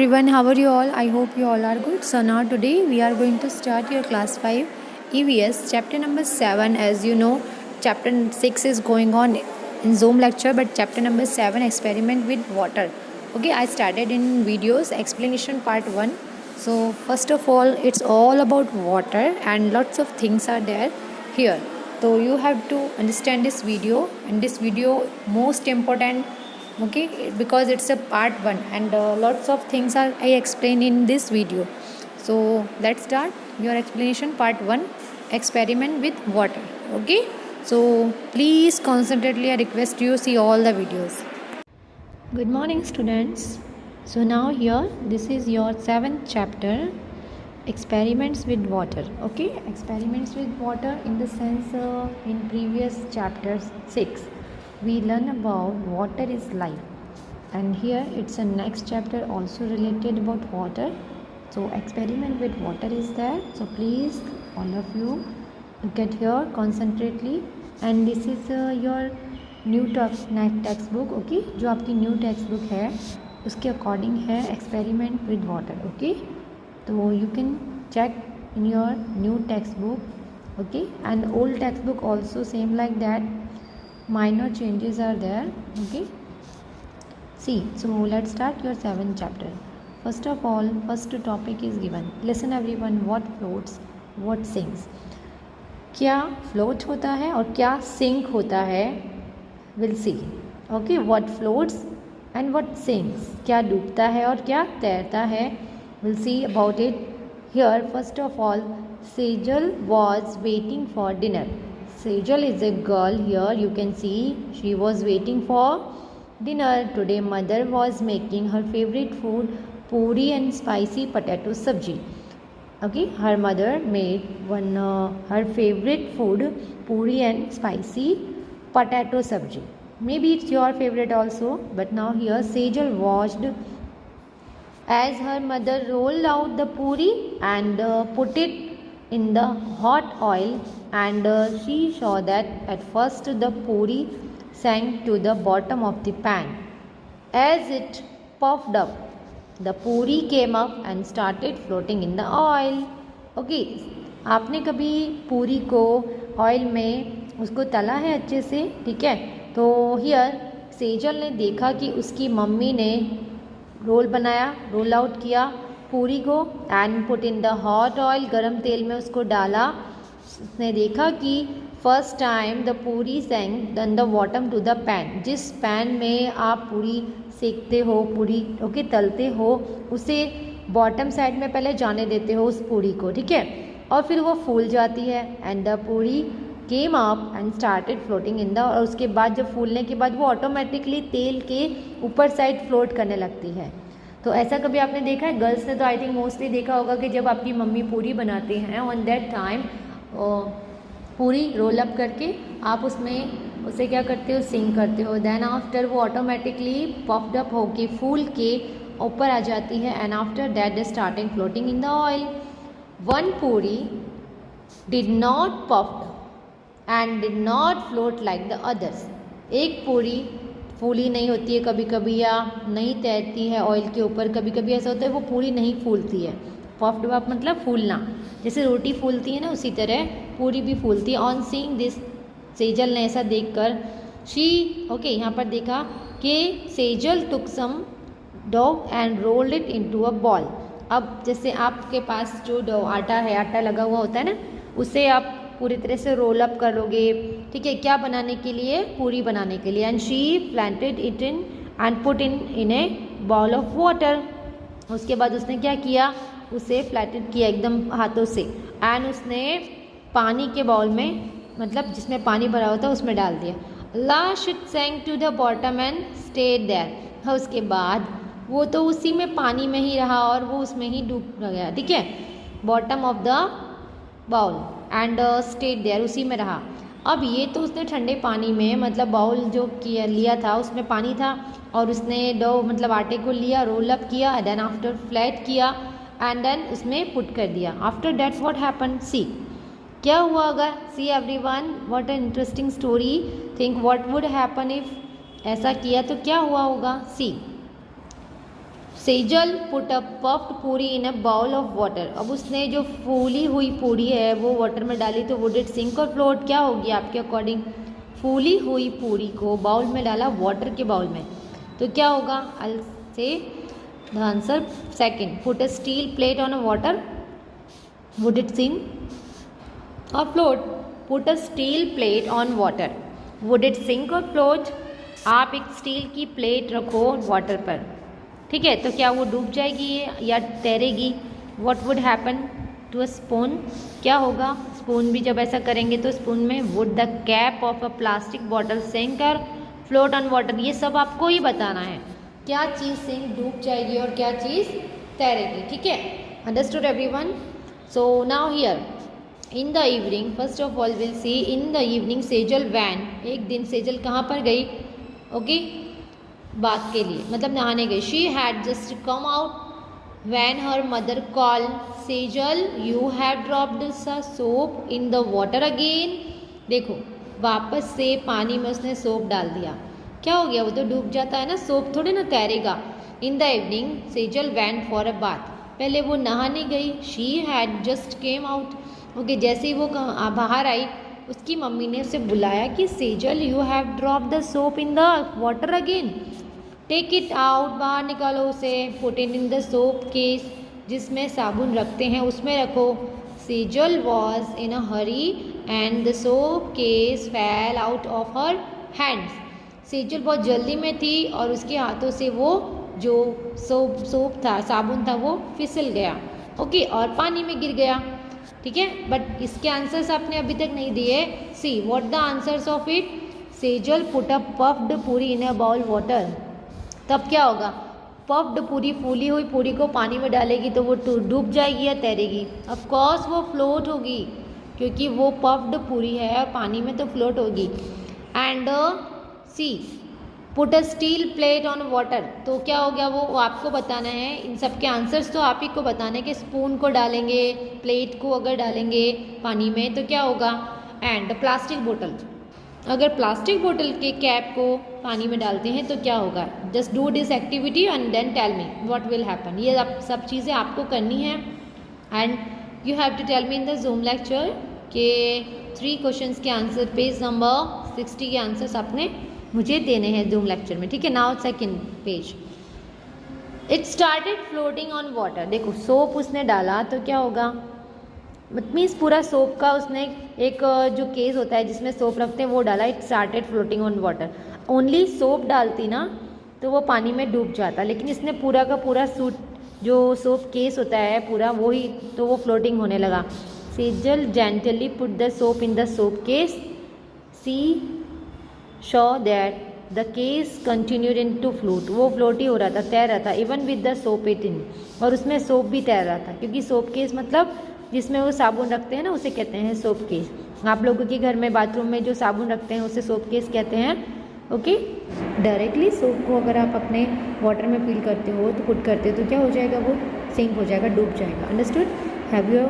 everyone, how are you all? I hope you all are good. So now today we are going to start your class 5 EVS chapter number 7. As you know, chapter 6 is going on in Zoom lecture, but chapter number 7 experiment with water. Okay, I started in videos explanation part 1. So first of all, it's all about water and lots of things are there here. So you have to understand this video, and this video most important, okay, because it's a part 1 and lots of things are I explained in this video. So let's start your explanation part 1, experiment with water. Okay, so please concentrately I request you see all the videos. Good morning students. So now here this is your 7th chapter, experiments with water. Okay, experiments with water in the sense in previous chapter 6 we learn about water is life, and here it's a next chapter also related about water. So experiment with water is there, so please all of you look at here concentrately. And this is your new text book. Okay, जो आपकी new text book है उसके according है experiment with water. Okay, तो you can check in your new text book. Okay, and old text book also same like that, minor changes are there. Okay, see, so let's start your 7th chapter. First of all, first topic is given. Listen everyone, what floats, what sinks. क्या float होता है और क्या sink होता है, we'll see. Okay, what floats and what sinks. क्या डूबता है और क्या तैरता है, we'll see about it. Here first of all, Sejal was waiting for dinner. Sejal is a girl. Here you can see she was waiting for dinner. Today mother was making her favorite food, puri and spicy potato sabji. Okay, her mother made her favorite food, puri and spicy potato sabji. Maybe it's your favorite also, but now here Sejal watched as her mother rolled out the puri and put it in the hot oil, and she saw that at first the puri sank to the bottom of the pan. As it puffed up, the puri came up and started floating in the oil. Okay, आपने कभी पूरी को oil में उसको तला है अच्छे से, ठीक है. तो हियर सेजल ने देखा कि उसकी मम्मी ने रोल बनाया, रोल आउट किया पूरी को, and put in the hot oil, गरम तेल में उसको डाला. उसने देखा कि first time the puri sank then the bottom to the pan. जिस पैन में आप पूरी सेकते हो, पूरी ओके तलते हो, उसे बॉटम साइड में पहले जाने देते हो उस पूरी को, ठीक है, और फिर वो फूल जाती है. एंड द पूरी came up and started floating in the, और उसके बाद जब फूलने के बाद वो ऑटोमेटिकली तेल के ऊपर साइड फ्लोट करने लगती है. तो ऐसा कभी आपने देखा है? गर्ल्स ने तो आई थिंक मोस्टली देखा होगा कि जब आपकी मम्मी पूरी बनाती हैं ऑन दैट टाइम पूरी रोल अप करके आप उसमें उसे क्या करते हो, सिंक करते हो. देन आफ्टर वो ऑटोमेटिकली पफ्ड अप होके फूल के ऊपर आ जाती है, and after that they starting floating in the oil. One puri did not puffed and did not float like the others. एक पूरी फूली नहीं होती है कभी कभी, या नहीं तैरती है ऑयल के ऊपर. कभी कभी ऐसा होता है वो पूरी नहीं फूलती है. पफ्ड अप मतलब फूलना, जैसे रोटी फूलती है ना, उसी तरह पूरी भी फूलती है. ऑन सीइंग दिस, सेजल ने ऐसा देखकर, शी ओके यहाँ पर देखा कि Sejal took some dough and rolled it into a ball. अब जैसे आपके पास जो डो आटा है, आटा लगा हुआ होता है ना, उसे आप पूरी तरह से रोल अप करोगे, ठीक है, क्या बनाने के लिए, पूरी बनाने के लिए. And she planted it in and put in A ball of water. उसके बाद उसने क्या किया, उसे फ्लैटेड किया एकदम हाथों से, एंड उसने पानी के बाउल में, मतलब जिसमें पानी भरा होता है उसमें डाल दिया. Last it sank to the bottom and stayed there. उसके बाद वो तो उसी में पानी में ही रहा और वो उसमें ही डूब गया, ठीक है, bottom of the bowl, and stayed there, उसी में रहा. अब ये तो उसने ठंडे पानी में, मतलब बाउल जो किया लिया था उसमें पानी था, और उसने डो मतलब आटे को लिया, रोल अप किया, देन आफ्टर फ्लैट किया, एंड देन उसमें पुट कर दिया. आफ्टर दैट व्हाट हैपन, सी क्या हुआ अगर, see everyone, what an interesting story. Think what would happen if ऐसा किया तो क्या हुआ होगा. सी सेजल पुट अ पफ्ड पूरी इन अ बाउल ऑफ वाटर। अब उसने जो फूली हुई पूरी है वो वाटर में डाली तो वुड इट सिंक और फ्लोट, क्या होगी आपके अकॉर्डिंग? फूली हुई पूरी को बाउल में डाला, वाटर के बाउल में, तो क्या होगा? I say the answer second, put a steel plate on a water, would it sink और float? Put a steel plate on water, would it sink और फ्लोट? आप एक स्टील की प्लेट रखो वाटर पर, ठीक है, तो क्या वो डूब जाएगी या तैरेगी? What would happen to a spoon? क्या होगा? स्पून भी जब ऐसा करेंगे तो स्पून में would the cap of a plastic bottle sink और फ्लोट ऑन वाटर? ये सब आपको ही बताना है, क्या चीज़ सिंक डूब जाएगी और क्या चीज़ तैरेगी, ठीक है? Understood everyone? So now here in the evening, first of all will see in the evening Sejal van. एक दिन सेजल कहाँ पर गई? ओके, बात के लिए, मतलब नहाने गई। She had just come out van her mother call, Sejal you have dropped the soap in the water again. देखो, वापस से पानी में उसने सोप डाल दिया, क्या हो गया? वो तो डूब जाता है ना, सोप थोड़े ना तैरेगा। In the evening Sejal went for a bath, पहले वो नहाने गई। She had just came out, okay, जैसे ही वो बाहर आई उसकी मम्मी ने उसे बुलाया कि Sejal you have drop the soap in the water again, take it out, बाहर निकालो उसे, put it in the soap case, जिसमें साबुन रखते हैं उसमें रखो। Sejal was in a hurry and the soap case fell out of her hands. Sejal बहुत जल्दी में थी और उसके हाथों से वो जो सोप था, साबुन था, वो फिसल गया, ओके, और पानी में गिर गया, ठीक है। बट इसके आंसर्स आपने अभी तक नहीं दिए। See what the answers of it? Sejal put a puffed पूरी इन अ बाउल वाटर, तब क्या होगा? पफ्ड पूरी, फूली हुई पूरी को पानी में डालेगी तो वो डूब जाएगी या तैरेगी? ऑफ कोर्स वो फ्लोट होगी, क्योंकि वो पफ्ड पूरी है और पानी में तो फ्लोट होगी। And see put a steel plate on water, तो क्या हो गया? वो आपको बताना है, इन सब के आंसर्स तो आप ही को बताना है कि स्पून को डालेंगे, प्लेट को अगर डालेंगे पानी में तो क्या होगा? एंड प्लास्टिक बोतल, अगर प्लास्टिक बोतल के कैप को पानी में डालते हैं तो क्या होगा? Just do this activity and then tell me what will happen. ये सब चीज़ें आपको करनी है and you have to tell me in the Zoom lecture के 3 क्वेश्चंस के आंसर, पेज नंबर 60 के आंसर्स आपने मुझे देने हैं जूम लेक्चर में, ठीक है। Now second page, it started floating on water. देखो, सोप उसने डाला तो क्या होगा? मीन्स पूरा सोप का उसने एक जो केस होता है जिसमें सोप रखते हैं वो डाला। It started floating on water, only soap डालती ना तो वो पानी में डूब जाता, लेकिन इसने पूरा का पूरा सूट जो सोप केस होता है पूरा वही, तो वो फ्लोटिंग होने लगा। Sejal gently put the soap in the soap case, she saw that the case continued in to float, वो फ्लोट ही हो रहा था, तैर रहा था, even with the soap it in, और उसमें सोप भी तैर रहा था, क्योंकि सोप केस मतलब जिसमें वो साबुन रखते हैं ना उसे कहते हैं सोप केस। आप लोगों के घर में बाथरूम में जो साबुन रखते हैं उसे सोप केस कहते हैं, ओके। डायरेक्टली सोप को अगर आप अपने वाटर में फिल करते हो तो पुट करते हो तो क्या हो जाएगा? वो सिंक हो जाएगा, डूब जाएगा। Understood? Have you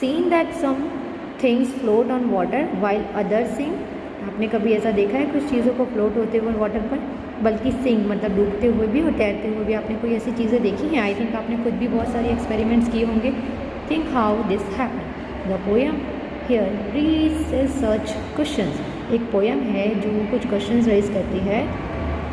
seen that some things float on water while other sink? आपने कभी ऐसा देखा है कुछ चीज़ों को फ्लोट होते हुए वाटर पर, बल्कि सिंक मतलब डूबते हुए भी और तैरते हुए भी? आपने कोई ऐसी चीज़ें देखी हैं? आई थिंक आपने खुद भी बहुत सारे एक्सपेरिमेंट्स किए होंगे। Think how this happen. The poem here raise such questions, एक पोएम है जो कुछ क्वेश्चंस रेज करती है।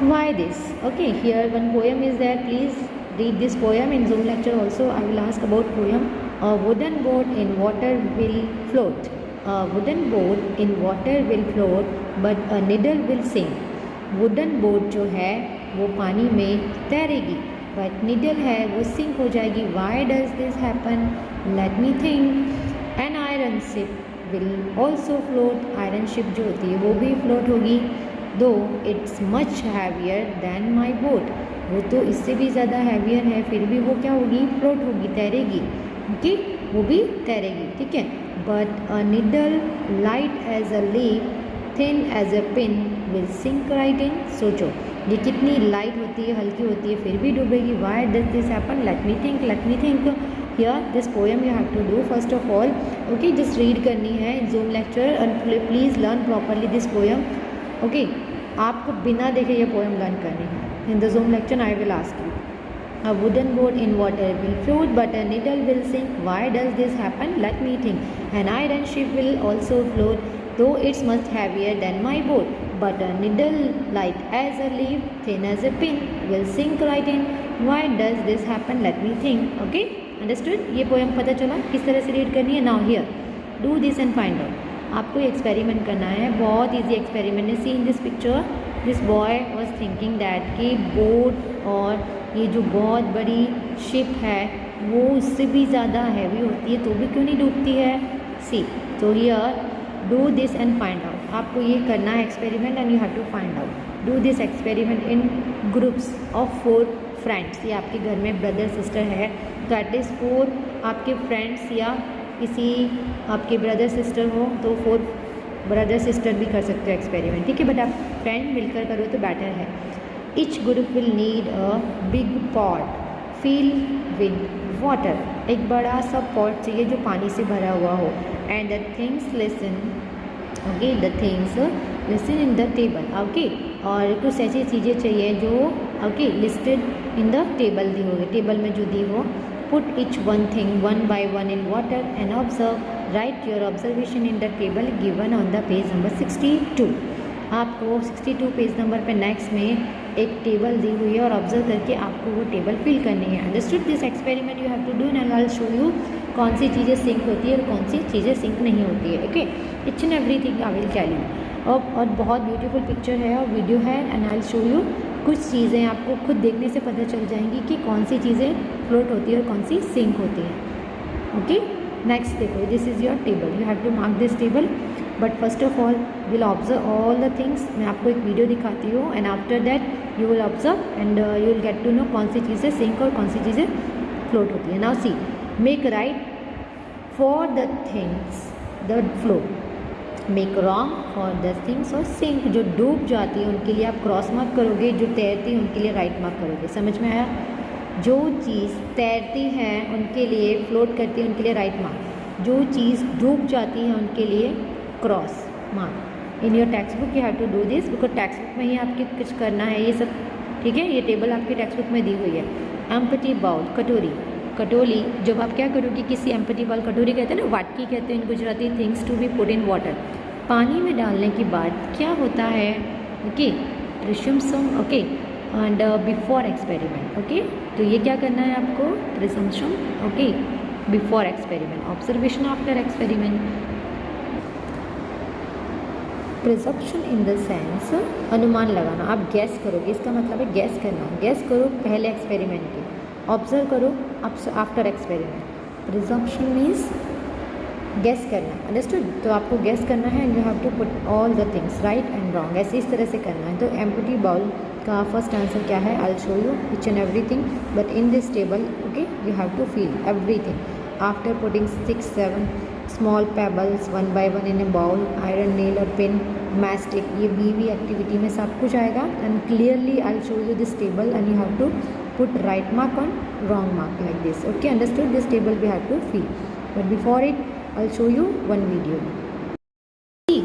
Why this? Okay, here one poem is there, please read this poem in Zoom lecture also. I will ask about poem. A wooden boat in water will float, a wooden boat in water will float but a needle will sink। Wooden boat जो है वो पानी में तैरेगी but needle है वो sink हो जाएगी। Why does this happen? Let me think. An iron ship will also float, iron ship जो होती है वो भी फ्लोट होगी। Though it's much heavier than my boat, वो तो इससे भी ज़्यादा हैवियर है, फिर भी वो क्या होगी? फ्लोट होगी, तैरेगी, ओके, वो भी तैरेगी, ठीक है। But a needle light as a leaf thin as a pin will sink right in. सोचो ये कितनी लाइट होती है, हल्की होती है, फिर भी डूबेगी। Why does this happen? Let me think, let me think. Hear this poem you have to do first of all, okay, just read करनी है in Zoom lecture and please learn properly this poem, okay. आपको बिना देखे ये poem learn करनी है in the Zoom lecture. I will ask you, A wooden boat in water will float, but a needle will sink. Why does this happen? Let me think. An iron ship will also float, though it's much heavier than my boat. But a needle, light as a leaf, thin as a pin, will sink right in. Why does this happen? Let me think. Okay, understood? ये poem पता चला किस तरह से read करनी है. Now here, do this and find out. आपको experiment करना है, बहुत इजी एक्सपेरिमेंट है. See in this picture, this boy was thinking that कि बोट और ये जो बहुत बड़ी शिप है वो उससे भी ज़्यादा हैवी होती है तो भी क्यों नहीं डूबती है. सी, तो here do this and find out. आपको ये करना है experiment and you have to find out. Do this experiment in groups of 4 friends. ये आपके घर में ब्रदर सिस्टर है तो एटलीस्ट 4 आपके फ्रेंड्स या किसी आपके ब्रदर सिस्टर हो तो 4 ब्रदर सिस्टर भी कर सकते हो एक्सपेरिमेंट, ठीक है. बट आप फ्रेंड मिलकर करो तो बेटर है. Each group will need a big pot fill with water. एक बड़ा सा पॉट चाहिए जो पानी से भरा हुआ हो. And the things listen, okay, the things listen in the table. Okay, और कुछ ऐसी चीज़ें चाहिए जो okay listed in the table दी होगी, टेबल में जो दी हो. Put each one thing one by one in water and observe. Write your observation in the table given on the page number 62. आपको 62 पेज नंबर पे नेक्स्ट में एक table दी हुई है और ऑब्जर्व करके आपको वो टेबल फिल करनी है. Understood? This experiment you have to do and I will show you कौन सी चीज़ें सिंक होती है और कौन सी चीज़ें सिंक नहीं होती है. Okay, each and everything I will tell you. और बहुत ब्यूटीफुल पिक्चर है और वीडियो है and I will show you. कुछ चीज़ें आपको खुद देखने से पता चल जाएंगी कि कौन सी चीज़ें फ्लोट होती है और कौन सी सिंक होती है. ओके, नेक्स्ट देखो, this is your table. You have to mark this table. But first of all will observe all the things. मैं आपको एक वीडियो दिखाती हूँ and after that you will observe and you will get to know कौन सी चीज़ें sink और कौन सी चीज़ें फ्लोट होती है. Now see, make right for the things the float, make wrong for the things और सिंक. जो डूब जाती है उनके लिए आप क्रॉस मार्क करोगे, जो तैरती है उनके लिए राइट मार्क करोगे. समझ में आया? जो चीज़ तैरती है उनके लिए, फ्लोट करती है उनके लिए राइट मार्क. जो चीज़ डूब जाती है उनके लिए cross mark. In your text book you have to do this because text book में ही आपके कुछ करना है ये सब, ठीक है. ये टेबल आपकी टेक्स्ट बुक में दी हुई है. एम्पटी बाउल, कटोरी, कटोरी. जब आप क्या करोगे, किसी एम्पटी बाउल, कटोरी कहते हैं ना, वाटकी कहते हैं in Gujarati. Things to be put in water. पानी में डालने के बाद क्या होता है? Okay, presumption. Okay, and before experiment. Okay, तो ये क्या करना है आपको? Presumption. Okay, before experiment, observation after experiment. Presumption in the sense अनुमान लगाना. आप गैस करोगे, इसका मतलब है गैस करना. गैस करो पहले एक्सपेरिमेंट के, ऑब्जर्व करो after experiment. Presumption means guess करना. अंडरस्टूड? तो आपको गैस करना है and you have to put all the things right and wrong. ऐसे इस तरह से करना है. तो एम्प्टी बाउल का फर्स्ट आंसर क्या है? I will show you each and everything but in this table. Okay, you have to fill everything. After putting 6-7 small pebbles one by one in a bowl, iron nail और pin, मैस्टिक, ये बीवी activity में सब कुछ आएगा. And clearly I will show you this table and you have to put right mark on wrong mark like this. Okay, understood? This table we have to fill. But before it I'll show you one video. See,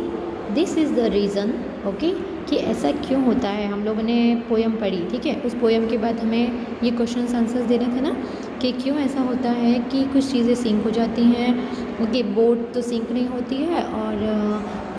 this is the reason, okay, कि ऐसा क्यों होता है. हम लोगों ने poem पढ़ी, ठीक है. उस पोएम के बाद हमें ये क्वेश्चन आंसर्स देने थे ना कि क्यों ऐसा होता है कि कुछ चीज़ें सिंक हो जाती हैं. ओके, बोट तो सिंक नहीं होती है और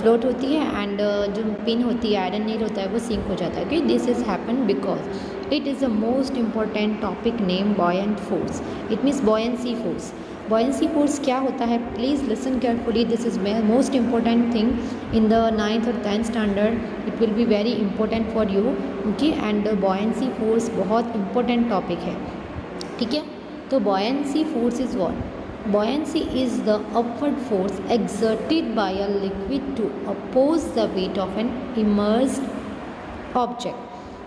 फ्लोट होती है एंड जो पिन होती है, आयरन नेल होता है, वो सिंक हो जाता है. Okay, this is happen because it is the most important topic name buoyant force. It means buoyancy force. Buoyancy force क्या होता है? Please listen carefully. This is most important thing in the 9th और 10th standard. It will be very important for you. Okay, and buoyancy force बहुत important topic है, ठीक है. तो buoyancy force is what? Buoyancy is the upward force exerted by a liquid to oppose the weight of an immersed object.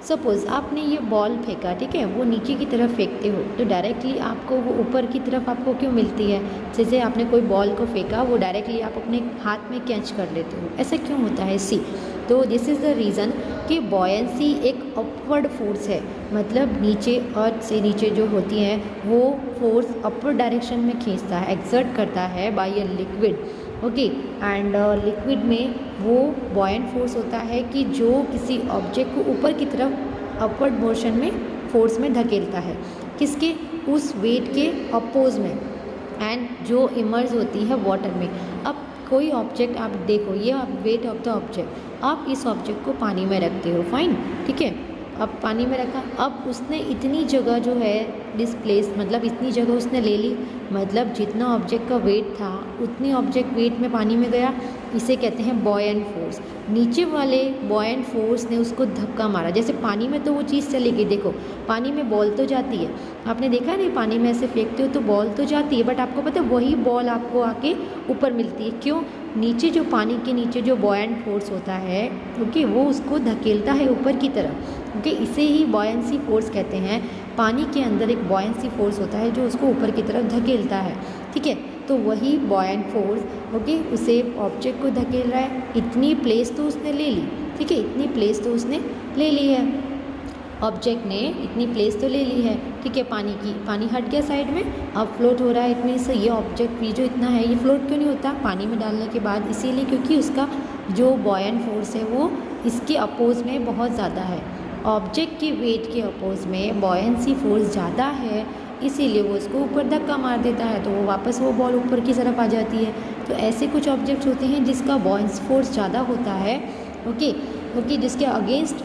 Suppose आपने ये ball फेंका, ठीक है, वो नीचे की तरफ फेंकते हो तो डायरेक्टली आपको वो ऊपर की तरफ आपको क्यों मिलती है? जैसे आपने कोई बॉल को फेंका, वो डायरेक्टली आप अपने हाथ में कैच कर लेते हो. ऐसा क्यों होता है? सी, तो दिस इज़ द रीज़न कि बॉयंसी एक अपवर्ड फोर्स है. मतलब नीचे, अर्थ से नीचे जो होती है वो फोर्स अपवर्ड डायरेक्शन में खींचता है, एक्सर्ट करता है by a liquid. Okay, and liquid में वो बॉयंट फोर्स होता है कि जो किसी ऑब्जेक्ट को ऊपर की तरफ अपवर्ड मोशन में फोर्स में धकेलता है. किसके, उस वेट के अपोज में, एंड जो इमर्ज होती है वाटर में। अब कोई ऑब्जेक्ट आप देखो, ये वेट ऑफ द ऑब्जेक्ट, आप इस ऑब्जेक्ट को पानी में रखते हो, फाइन, ठीक है, अब पानी में रखा, अब उसने इतनी जगह जो है डिस्प्लेस, मतलब इतनी जगह उसने ले ली, मतलब जितना ऑब्जेक्ट का वेट था उतनी ऑब्जेक्ट वेट में पानी में गया, इसे कहते हैं बॉयंट फोर्स। नीचे वाले बॉयंट फोर्स ने उसको धक्का मारा, जैसे पानी में तो वो चीज़ चली गई, देखो पानी में बॉल तो जाती है, आपने देखा नहीं, पानी में ऐसे फेंकते हो तो बॉल तो जाती है, बट आपको पता है वही बॉल आपको आके ऊपर मिलती है, क्यों, नीचे जो पानी के नीचे जो बॉयंट फोर्स होता है, ओके, वो उसको धकेलता है ऊपर की तरफ, ओके, इसे ही बॉयंसी फोर्स कहते हैं। पानी के अंदर एक बॉयंसी फोर्स होता है जो उसको ऊपर की तरफ धकेलता है, ठीक है, तो वही बॉयंट फोर्स, ओके, उसे ऑब्जेक्ट को धकेल रहा है। इतनी प्लेस तो उसने ले ली, ठीक है, इतनी प्लेस तो उसने ले ली है, ऑब्जेक्ट ने इतनी प्लेस तो ले ली है, ठीक है, पानी की, पानी हट गया साइड में, अब फ्लोट हो रहा है, इतनी से ये ऑब्जेक्ट भी जो इतना है ये फ्लोट क्यों नहीं होता पानी में डालने के बाद, इसीलिए क्योंकि उसका जो बॉयंट फोर्स है वो इसके अपोज में बहुत ज़्यादा है, ऑब्जेक्ट के वेट के अपोज में बॉयंसी फोर्स ज़्यादा है, इसीलिए वो उसको ऊपर धक्का मार देता है, तो वो वापस वो बॉल ऊपर की तरफ आ जाती है। तो ऐसे कुछ ऑब्जेक्ट्स होते हैं जिसका बॉयंसी फोर्स ज़्यादा होता है, ओके ओके, जिसके अगेंस्ट,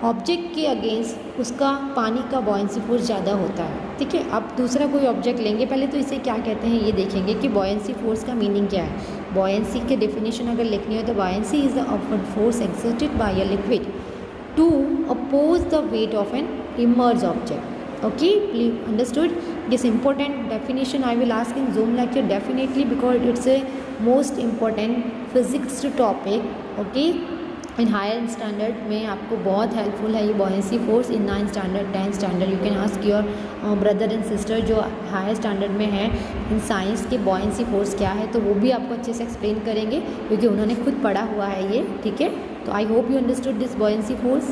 ऑब्जेक्ट के अगेंस्ट उसका पानी का बॉयंसी फोर्स ज़्यादा होता है, ठीक है। अब दूसरा कोई ऑब्जेक्ट लेंगे, पहले तो इसे क्या कहते हैं ये देखेंगे कि बॉयंसी फोर्स का मीनिंग क्या है। बॉयंसी के डेफिनेशन अगर लिखनी हो तो buoyancy is the upward force exerted by a liquid to oppose the weight of an immersed object. Okay, please understood. This important definition I will ask in Zoom lecture definitely because it's a most important physics topic. Okay, in higher standard में आपको बहुत helpful है ये buoyancy force. In 9th standard 10th standard you can ask your brother and sister जो higher standard में है in science के buoyancy force क्या है, तो वो भी आपको अच्छे से एक्सप्लेन करेंगे क्योंकि उन्होंने खुद पढ़ा हुआ है ये, ठीक है। तो I hope you understood this buoyancy force.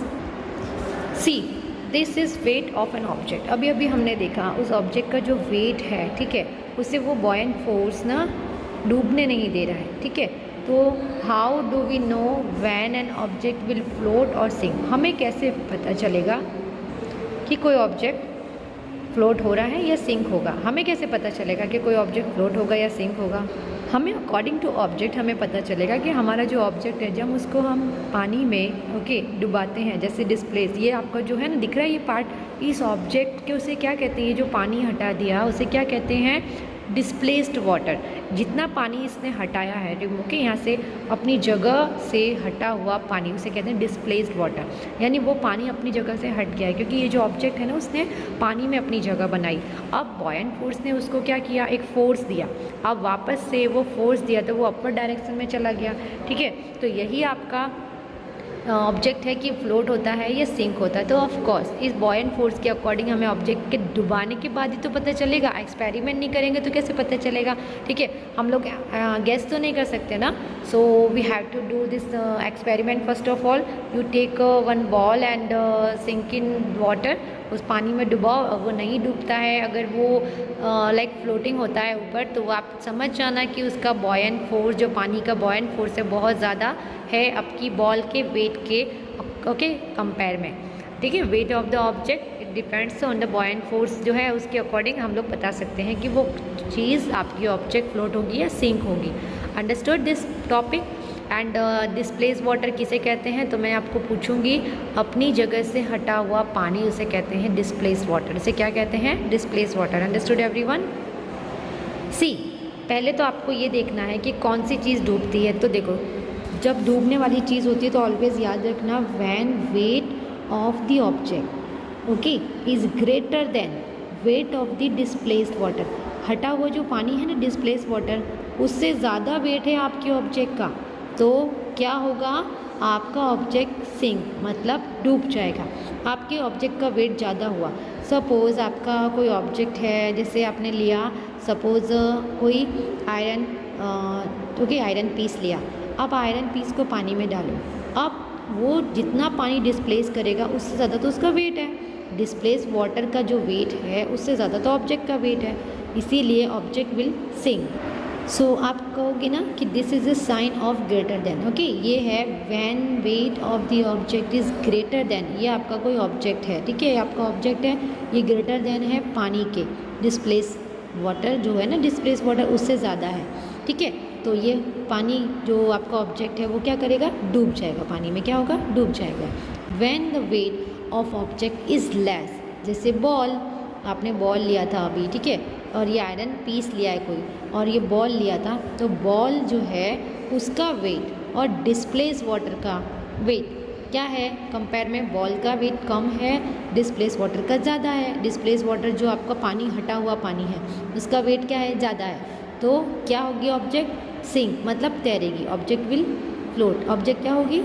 See this is weight of an object. अभी अभी हमने देखा उस ऑब्जेक्ट का जो वेट है, ठीक है, उसे वो बॉयंट फोर्स ना डूबने नहीं दे रहा है, ठीक है। तो how do we know when an object will float और सिंक, हमें कैसे पता चलेगा कि कोई ऑब्जेक्ट फ्लोट हो रहा है या सिंक होगा, हमें कैसे पता चलेगा कि कोई ऑब्जेक्ट फ्लोट होगा या सिंक होगा। हमें अकॉर्डिंग टू ऑब्जेक्ट हमें पता चलेगा कि हमारा जो ऑब्जेक्ट है जब उसको हम पानी में ओके डुबाते हैं, जैसे डिस्प्लेस, ये आपका जो है ना दिख रहा है ये पार्ट, इस ऑब्जेक्ट के उसे क्या कहते हैं, ये जो पानी हटा दिया उसे क्या कहते हैं, डिस्प्लेस्ड वाटर। जितना पानी इसने हटाया है ओके यहाँ से अपनी जगह से हटा हुआ पानी उसे कहते हैं डिस्प्लेस्ड वाटर, यानी वो पानी अपनी जगह से हट गया है क्योंकि ये जो ऑब्जेक्ट है ना उसने पानी में अपनी जगह बनाई। अब बॉयंट फोर्स ने उसको क्या किया, एक फोर्स दिया, अब वापस से वो फोर्स दिया तो वो अपर डायरेक्शन में चला गया, ठीक है। तो यही आपका ऑब्जेक्ट है कि फ्लोट होता है या सिंक होता है। तो ऑफ कोर्स इस बॉयंट फोर्स के अकॉर्डिंग हमें ऑब्जेक्ट के डुबाने के बाद ही तो पता चलेगा, एक्सपेरिमेंट नहीं करेंगे तो कैसे पता चलेगा, ठीक है। हम लोग गेस तो नहीं कर सकते ना, so we have to do this experiment. First of all you take one ball and sink in water, उस पानी में डुबाओ, वो नहीं डूबता है, अगर वो लाइक फ्लोटिंग होता है ऊपर, तो आप समझ जाना कि उसका बॉयंट फोर्स, जो पानी का बॉयंट फोर्स है बहुत ज़्यादा है आपकी बॉल के वेट के ओके कंपेयर में, ठीक है। Wait of the object it depends on the buoyant force जो है उसके अकॉर्डिंग हम लोग बता सकते हैं कि वो चीज़ आपकी ऑब्जेक्ट फ्लोट होगी या सिंक होगी। Understood this topic. And displace water किसे कहते हैं, तो मैं आपको पूछूंगी, अपनी जगह से हटा हुआ पानी उसे कहते हैं डिस्प्लेस वाटर। इसे क्या कहते हैं, displace water. Understood everyone. See पहले तो आपको ये देखना है कि कौन सी चीज़ डूबती है। तो देखो जब डूबने वाली चीज़ होती है तो ऑलवेज याद रखना when weight of the object okay is greater then wait of the displaced water. हटा हुआ जो पानी है ना डिस्प्लेस वाटर, उससे ज़्यादा वेट है आपके ऑब्जेक्ट का, तो क्या होगा, आपका ऑब्जेक्ट सिंक मतलब डूब जाएगा। आपके ऑब्जेक्ट का वेट ज़्यादा हुआ, सपोज़ आपका कोई ऑब्जेक्ट है, जैसे आपने लिया सपोज़ कोई आयरन ओके आयरन पीस लिया, अब आयरन पीस को पानी में डालो, अब वो जितना पानी डिस्प्लेस करेगा उससे ज़्यादा तो उसका वेट है, डिस्प्लेस वाटर का जो वेट है उससे ज़्यादा तो ऑब्जेक्ट का वेट है, इसीलिए ऑब्जेक्ट विल सिंक। सो आप कहोगे ना कि this is a sign of greater than, okay. ये है when weight of the object is greater than, ये आपका कोई ऑब्जेक्ट है, ठीक है, आपका ऑब्जेक्ट है, ये ग्रेटर देन है पानी के, डिस्प्लेस वाटर जो है ना, डिस्प्लेस वाटर उससे ज़्यादा है, ठीक है। तो ये पानी जो आपका ऑब्जेक्ट है वो क्या करेगा, डूब जाएगा, पानी में क्या होगा, डूब जाएगा। When the weight of object is less, जैसे बॉल, आपने बॉल लिया था अभी, ठीक है, और ये आयरन पीस लिया है कोई, और ये बॉल लिया था, तो बॉल जो है उसका वेट और डिस्प्लेस वाटर का वेट क्या है, कंपेयर में बॉल का वेट कम है, डिस्प्लेस वाटर का ज़्यादा है। डिस्प्लेस वाटर जो आपका पानी, हटा हुआ पानी है, उसका वेट क्या है, ज़्यादा है, तो क्या होगी ऑब्जेक्ट, सिंक, मतलब तैरेगी, ऑब्जेक्ट विल फ्लोट, ऑब्जेक्ट क्या होगी,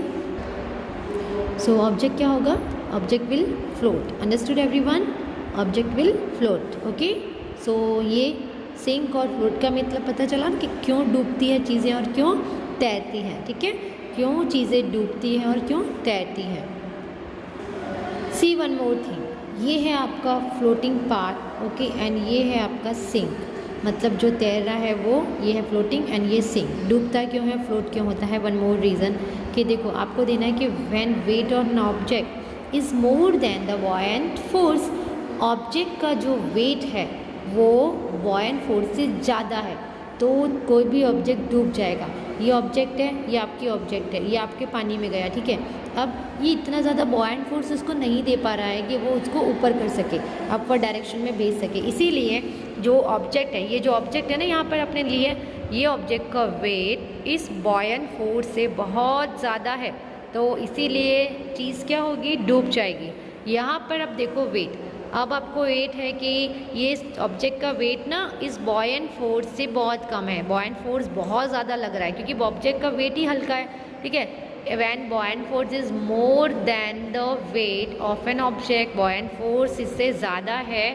सो ऑब्जेक्ट क्या होगा, object will float. Understood everyone, object will float, okay. So ये सिंक और फ्लोट का मतलब पता चला कि क्यों डूबती है चीज़ें और क्यों तैरती हैं, ठीक है, क्यों चीज़ें डूबती हैं और क्यों तैरती हैं। सी वन मोर थिंग, ये है आपका फ्लोटिंग पार्ट, ओके, एंड ये है आपका सिंक, मतलब जो तैर रहा है वो ये है फ्लोटिंग एंड ये सिंक। डूबता क्यों है, फ्लोट क्यों होता है, वन मोर रीज़न कि देखो आपको देना है कि when weight of an object is more than the buoyant force, object का जो वेट है वो बॉयंट फोर्स से ज़्यादा है तो कोई भी ऑब्जेक्ट डूब जाएगा। ये ऑब्जेक्ट है, ये आपकी ऑब्जेक्ट है, ये आपके पानी में गया, ठीक है। अब ये इतना ज़्यादा बॉयंट फोर्स उसको नहीं दे पा रहा है कि वो उसको ऊपर कर सके, अपवर्ड डायरेक्शन में भेज सके, इसीलिए जो ऑब्जेक्ट है, ये जो ऑब्जेक्ट है ना यहाँ पर अपने लिए, ये ऑब्जेक्ट का वेट इस बॉयंट फोर्स से बहुत ज़्यादा है, तो इसीलिए चीज़ क्या होगी, डूब जाएगी। यहाँ पर अब देखो वेट, अब आपको वेट है कि ये ऑब्जेक्ट का वेट ना इस बॉयंट फोर्स से बहुत कम है, बॉयंट फोर्स बहुत ज़्यादा लग रहा है क्योंकि ऑब्जेक्ट का वेट ही हल्का है, ठीक है। When buoyant force is more than the weight of an object, buoyant force इससे ज़्यादा है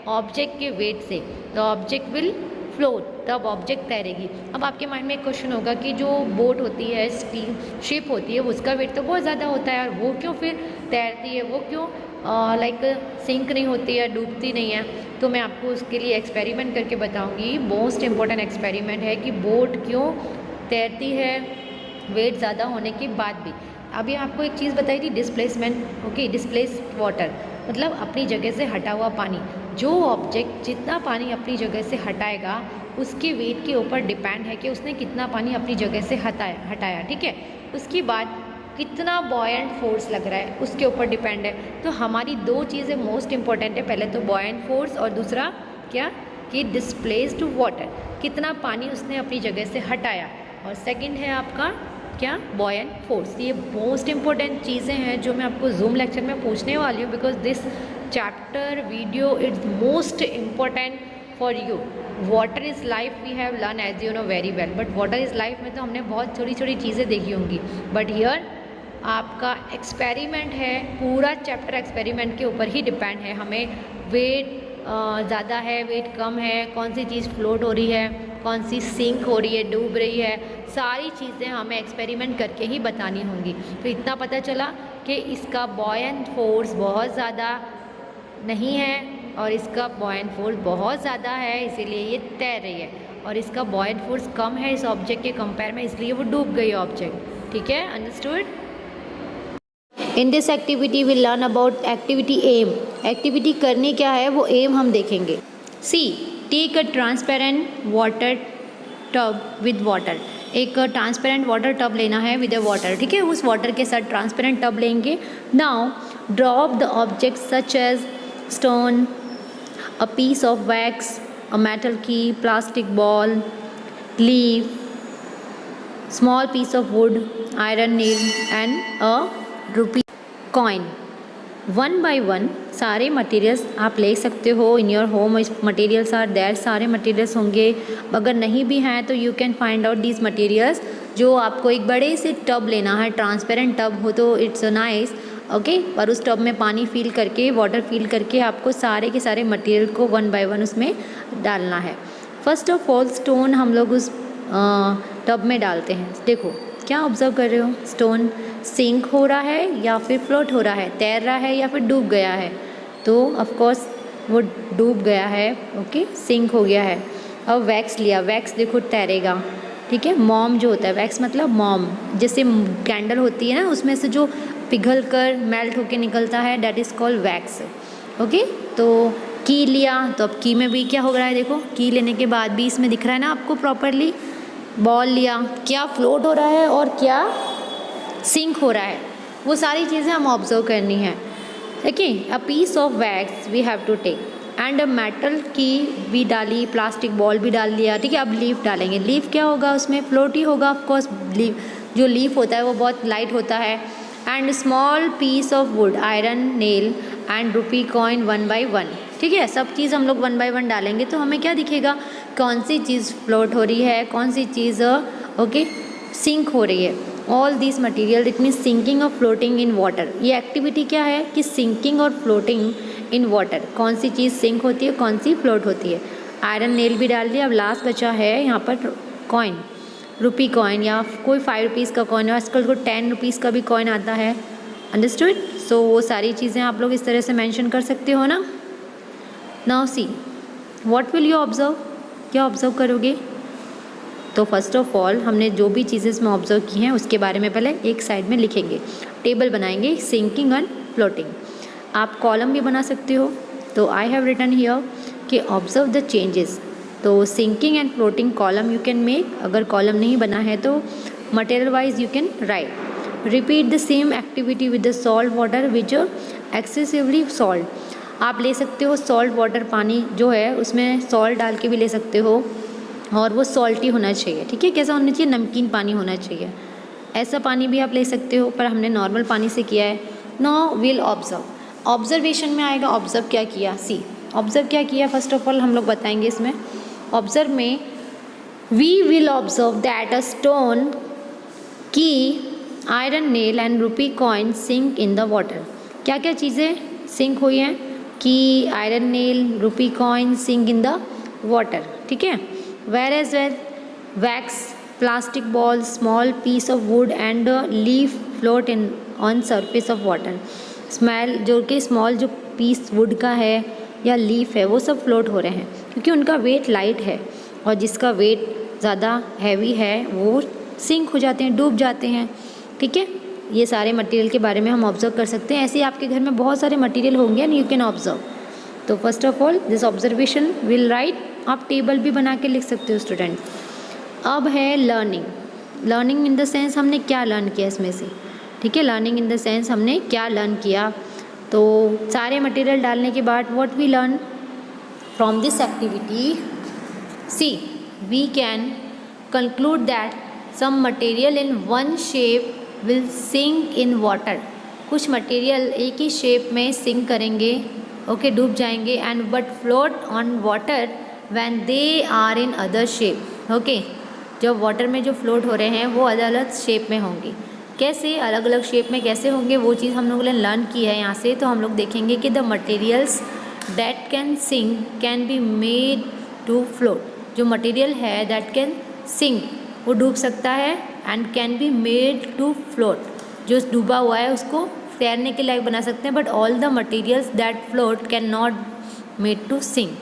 ऑब्जेक्ट के वेट से, द ऑब्जेक्ट विल फ्लोट, तब ऑब्जेक्ट तैरेगी। अब आपके माइंड में एक क्वेश्चन होगा कि जो बोट होती है, स्टीम शिप होती है, उसका वेट तो बहुत ज़्यादा होता है और वो क्यों फिर तैरती है, वो क्यों लाइक सिंक नहीं होती है, डूबती नहीं है। तो मैं आपको उसके लिए एक्सपेरिमेंट करके बताऊंगी। मोस्ट इम्पॉर्टेंट एक्सपेरिमेंट है कि बोट क्यों तैरती है वेट ज़्यादा होने के बाद भी। अभी आपको एक चीज़ बताई थी, डिस्प्लेसमेंट, ओके, डिस्प्लेस वाटर मतलब अपनी जगह से हटा हुआ पानी। जो ऑब्जेक्ट जितना पानी अपनी जगह से हटाएगा उसके वेट के ऊपर डिपेंड है कि उसने कितना पानी अपनी जगह से हटाया, ठीक है। उसके बाद कितना बॉयंट फोर्स लग रहा है उसके ऊपर डिपेंड है। तो हमारी दो चीज़ें मोस्ट इंपॉर्टेंट है, पहले तो बॉयंट फोर्स और दूसरा क्या कि डिस्प्लेस्ड वाटर, कितना पानी उसने अपनी जगह से हटाया, और सेकंड है आपका क्या, बॉयंट फोर्स। ये मोस्ट इंपॉर्टेंट चीज़ें हैं जो मैं आपको जूम लेक्चर में पूछने वाली हूँ, because this chapter video it's most important for you. Water is life we have learn as you know very well, but water is life में तो हमने बहुत छोटी छोटी चीज़ें देखी होंगी, बट हियर आपका एक्सपेरिमेंट है, पूरा चैप्टर एक्सपेरिमेंट के ऊपर ही डिपेंड है। हमें वेट ज़्यादा है, वेट कम है, कौन सी चीज़ फ्लोट हो रही है, कौन सी सिंक हो रही है, डूब रही है, सारी चीज़ें हमें एक्सपेरिमेंट करके ही बतानी होंगी। तो इतना पता चला कि इसका बॉयंट फोर्स बहुत ज़्यादा नहीं है और इसका बॉयंट फोर्स बहुत ज़्यादा है, इसीलिए ये तैर रही है, और इसका बॉयंट फोर्स कम है इस ऑब्जेक्ट के कंपेयर में, इसलिए वो डूब गई ऑब्जेक्ट, ठीक है। Understood. In this activity will learn about activity aim. Activity करनी क्या है वो एम हम देखेंगे। See, take a transparent water tub with water. एक ट्रांसपेरेंट वाटर टब लेना है विद अ वाटर, ठीक है, उस वाटर के साथ ट्रांसपेरेंट टब लेंगे। Now drop the object such as stone, a piece of wax, a metal key, plastic ball, leaf, small piece of wood, iron nail and a rupee coin. One by one सारे materials आप ले सकते हो in your home, materials are there, सारे materials होंगे। अगर नहीं भी हैं तो you can find out these materials. जो आपको एक बड़े से टब लेना है, ट्रांसपेरेंट टब हो तो इट्स नाइस, ओके, और उस टब में पानी फिल करके, वाटर फिल करके आपको सारे के सारे मटेरियल को वन बाय वन उसमें डालना है। फर्स्ट ऑफ ऑल स्टोन हम लोग उस टब में डालते हैं। देखो क्या ऑब्जर्व कर रहे हो, स्टोन सिंक हो रहा है या फिर फ्लोट हो रहा है, तैर रहा है या फिर डूब गया है, तो ऑफ कोर्स वो डूब गया है, ओके, सिंक हो गया है। अब वैक्स लिया, वैक्स देखो तैरेगा, ठीक है। मॉम जो होता है, वैक्स मतलब मॉम, जैसे कैंडल होती है ना, उसमें से जो पिघल कर मेल्ट होके निकलता है, that is called wax. Okay, तो की लिया, तो अब की में भी क्या हो रहा है, देखो की लेने के बाद भी इसमें दिख रहा है ना आपको प्रॉपरली। बॉल लिया, क्या फ्लोट हो रहा है और क्या सिंक हो रहा है, वो सारी चीज़ें हम ऑब्जर्व करनी है। Okay, a piece of wax we have to take and a metal की भी डाली, प्लास्टिक बॉल भी डाल लिया, ठीक है। अब लीफ डालेंगे, लीफ क्या होगा, उसमें फ्लोट ही होगा ऑफकोर्स। लीफ, जो लीफ होता है वो बहुत लाइट होता है। And small piece of wood, iron nail and rupee coin 1 by 1, ठीक है। सब चीज़ हम लोग 1 by 1 डालेंगे तो हमें क्या दिखेगा, कौन सी चीज़ फ्लोट हो रही है, कौन सी चीज़ ओके सिंक हो रही है। All this material, it means sinking और फ्लोटिंग इन वाटर। ये एक्टिविटी क्या है कि सिंकिंग और फ्लोटिंग इन वाटर, कौन सी चीज़ सिंक होती है, कौन सी फ्लोट होती है। आयरन नेल भी डाल दिया। अब लास्ट बचा है यहाँ पर कॉइन, रुपी कॉइन या कोई 5 रुपीज़ का कॉइन, आजकल को 10 रुपीज़ का भी कॉइन आता है। अंडरस्टूड? सो वो सारी चीज़ें आप लोग इस तरह से मेंशन कर सकते हो ना। Now see what will you observe, क्या ऑब्जर्व करोगे। तो फर्स्ट ऑफ ऑल हमने जो भी चीज़ें इसमें ऑब्जर्व की हैं उसके बारे में पहले एक साइड में लिखेंगे, टेबल बनाएंगे, सिंकिंग एंड फ्लोटिंग। आप कॉलम भी बना सकते हो, तो आई हैव रिटन हियर कि ऑब्जर्व द चेंजेस। तो sinking and floating column you can make, अगर कॉलम नहीं बना है तो material wise you can write. Repeat the same activity with the salt water which excessively salt. आप ले सकते हो सॉल्ट वाटर, पानी जो है उसमें सॉल्ट डाल के भी ले सकते हो, और वो सॉल्टी होना चाहिए, ठीक है। कैसा होना चाहिए, नमकीन पानी होना चाहिए, ऐसा पानी भी आप ले सकते हो, पर हमने नॉर्मल पानी से किया है। नाउ विल ऑब्जर्व, ऑब्जर्वेशन में आएगा ऑब्जर्व क्या किया। सी ऑब्जर्व क्या किया, फर्स्ट ऑफ ऑल हम लोग बताएंगे इसमें। ऑब्जर्व में we will observe that a stone, key, iron nail and rupee coin sink in the water. क्या क्या चीज़ें सिंक हुई हैं, key, iron nail, rupee coin sink in the water, ठीक है। Whereas wax, plastic ball, small piece of wood and a leaf float in on surface of water. Small, जो कि small जो पीस वुड का है या लीफ है वो सब फ्लोट हो रहे हैं क्योंकि उनका वेट लाइट है, और जिसका वेट ज़्यादा हैवी है वो सिंक हो जाते हैं, डूब जाते हैं, ठीक है। ये सारे मटेरियल के बारे में हम ऑब्जर्व कर सकते हैं। ऐसे ही आपके घर में बहुत सारे मटेरियल होंगे एंड यू कैन ऑब्जर्व। तो first of all this observation will write, आप टेबल भी बना के लिख सकते हो स्टूडेंट। अब है learning. Learning in the sense हमने क्या लर्न किया इसमें से, ठीक है। लर्निंग इन द सेंस हमने क्या लर्न किया, तो सारे मटेरियल डालने के बाद what we learn from this activity. See we can conclude that some material in one shape will sink in water. कुछ मटेरियल एक ही शेप में सिंक करेंगे, ओके, डूब जाएंगे, and but float on water when they are in other shape, okay. जब water में जो फ्लोट हो रहे हैं वो अलग अलग शेप में होंगे। कैसे अलग अलग शेप में कैसे होंगे वो चीज़ हम लोगों ने लर्न की है यहाँ से। तो हम लोग देखेंगे कि the materials that can sink can be made to float. जो मटेरियल है दैट कैन सिंक, वो डूब सकता है, and can be made to float, जो डूबा हुआ है उसको तैरने के लायक बना सकते हैं। But all the materials that float can not made to sink.